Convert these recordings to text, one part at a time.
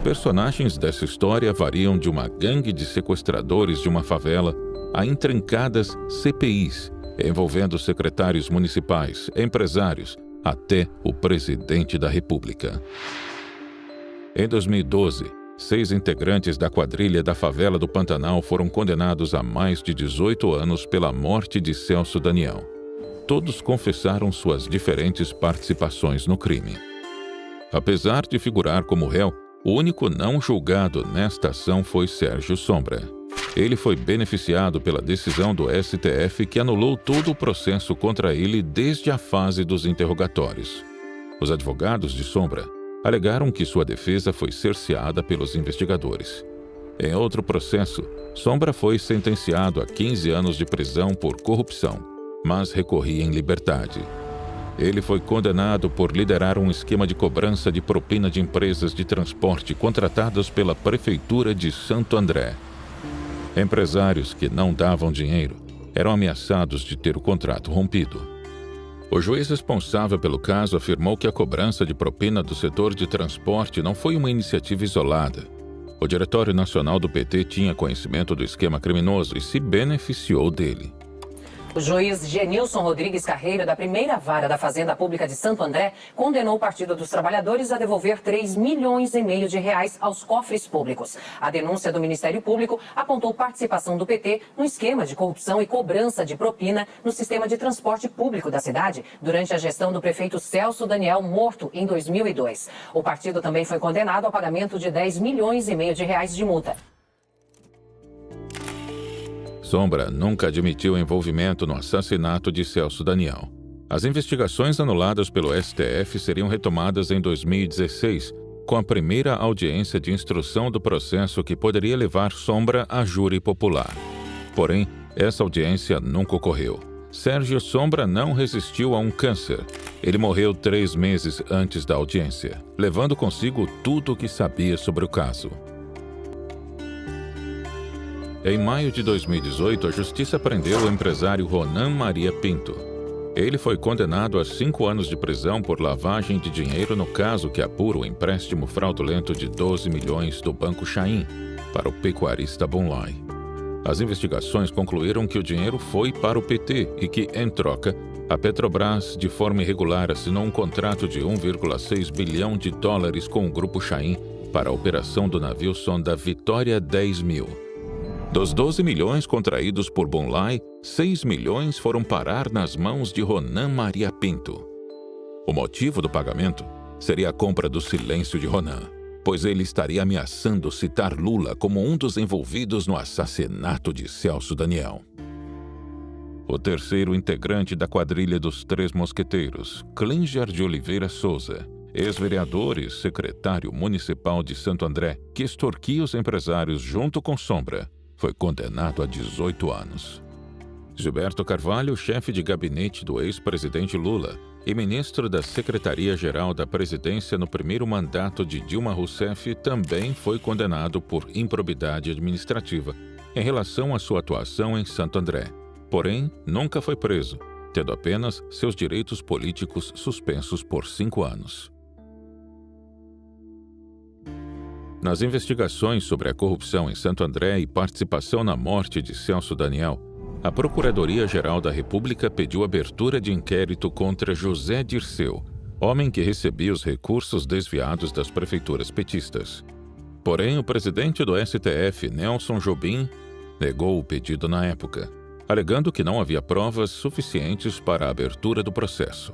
personagens dessa história variam de uma gangue de sequestradores de uma favela a intrincadas CPIs, envolvendo secretários municipais, empresários, até o presidente da República. Em 2012, 6 integrantes da quadrilha da favela do Pantanal foram condenados a mais de 18 anos pela morte de Celso Daniel. Todos confessaram suas diferentes participações no crime. Apesar de figurar como réu, o único não julgado nesta ação foi Sérgio Sombra. Ele foi beneficiado pela decisão do STF que anulou todo o processo contra ele desde a fase dos interrogatórios. Os advogados de Sombra alegaram que sua defesa foi cerceada pelos investigadores. Em outro processo, Sombra foi sentenciado a 15 anos de prisão por corrupção, mas recorria em liberdade. Ele foi condenado por liderar um esquema de cobrança de propina de empresas de transporte contratadas pela Prefeitura de Santo André. Empresários que não davam dinheiro eram ameaçados de ter o contrato rompido. O juiz responsável pelo caso afirmou que a cobrança de propina do setor de transporte não foi uma iniciativa isolada. O Diretório Nacional do PT tinha conhecimento do esquema criminoso e se beneficiou dele. O juiz Genilson Rodrigues Carreiro, da primeira vara da Fazenda Pública de Santo André, condenou o Partido dos Trabalhadores a devolver 3,5 milhões de reais aos cofres públicos. A denúncia do Ministério Público apontou participação do PT no esquema de corrupção e cobrança de propina no sistema de transporte público da cidade durante a gestão do prefeito Celso Daniel, morto em 2002. O partido também foi condenado ao pagamento de 10,5 milhões de reais de multa. Sombra nunca admitiu envolvimento no assassinato de Celso Daniel. As investigações anuladas pelo STF seriam retomadas em 2016, com a primeira audiência de instrução do processo que poderia levar Sombra a júri popular. Porém, essa audiência nunca ocorreu. Sérgio Sombra não resistiu a um câncer. Ele morreu 3 meses antes da audiência, levando consigo tudo o que sabia sobre o caso. Em maio de 2018, a Justiça prendeu o empresário Ronan Maria Pinto. Ele foi condenado a 5 anos de prisão por lavagem de dinheiro no caso que apura o empréstimo fraudulento de 12 milhões do Banco Chain para o pecuarista Bonlai. As investigações concluíram que o dinheiro foi para o PT e que, em troca, a Petrobras, de forma irregular, assinou um contrato de 1,6 bilhão de dólares com o Grupo Chain para a operação do navio sonda Vitória 10.000. Dos 12 milhões contraídos por Bonlai, 6 milhões foram parar nas mãos de Ronan Maria Pinto. O motivo do pagamento seria a compra do silêncio de Ronan, pois ele estaria ameaçando citar Lula como um dos envolvidos no assassinato de Celso Daniel. O terceiro integrante da quadrilha dos Três Mosqueteiros, Clínger de Oliveira Souza, ex-vereador e secretário municipal de Santo André, que extorquia os empresários junto com Sombra, foi condenado a 18 anos. Gilberto Carvalho, chefe de gabinete do ex-presidente Lula e ministro da Secretaria-Geral da Presidência no primeiro mandato de Dilma Rousseff, também foi condenado por improbidade administrativa em relação à sua atuação em Santo André. Porém, nunca foi preso, tendo apenas seus direitos políticos suspensos por 5 anos. Nas investigações sobre a corrupção em Santo André e participação na morte de Celso Daniel, a Procuradoria-Geral da República pediu abertura de inquérito contra José Dirceu, homem que recebia os recursos desviados das prefeituras petistas. Porém, o presidente do STF, Nelson Jobim, negou o pedido na época, alegando que não havia provas suficientes para a abertura do processo.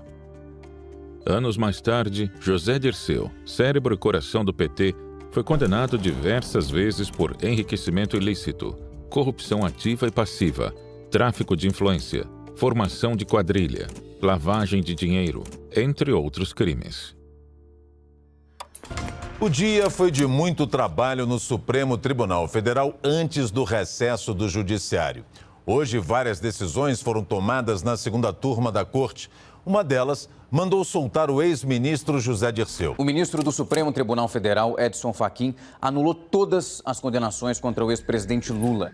Anos mais tarde, José Dirceu, cérebro e coração do PT, foi condenado diversas vezes por enriquecimento ilícito, corrupção ativa e passiva, tráfico de influência, formação de quadrilha, lavagem de dinheiro, entre outros crimes. O dia foi de muito trabalho no Supremo Tribunal Federal antes do recesso do Judiciário. Hoje, várias decisões foram tomadas na segunda turma da Corte. Uma delas mandou soltar o ex-ministro José Dirceu. O ministro do Supremo Tribunal Federal, Edson Fachin, anulou todas as condenações contra o ex-presidente Lula.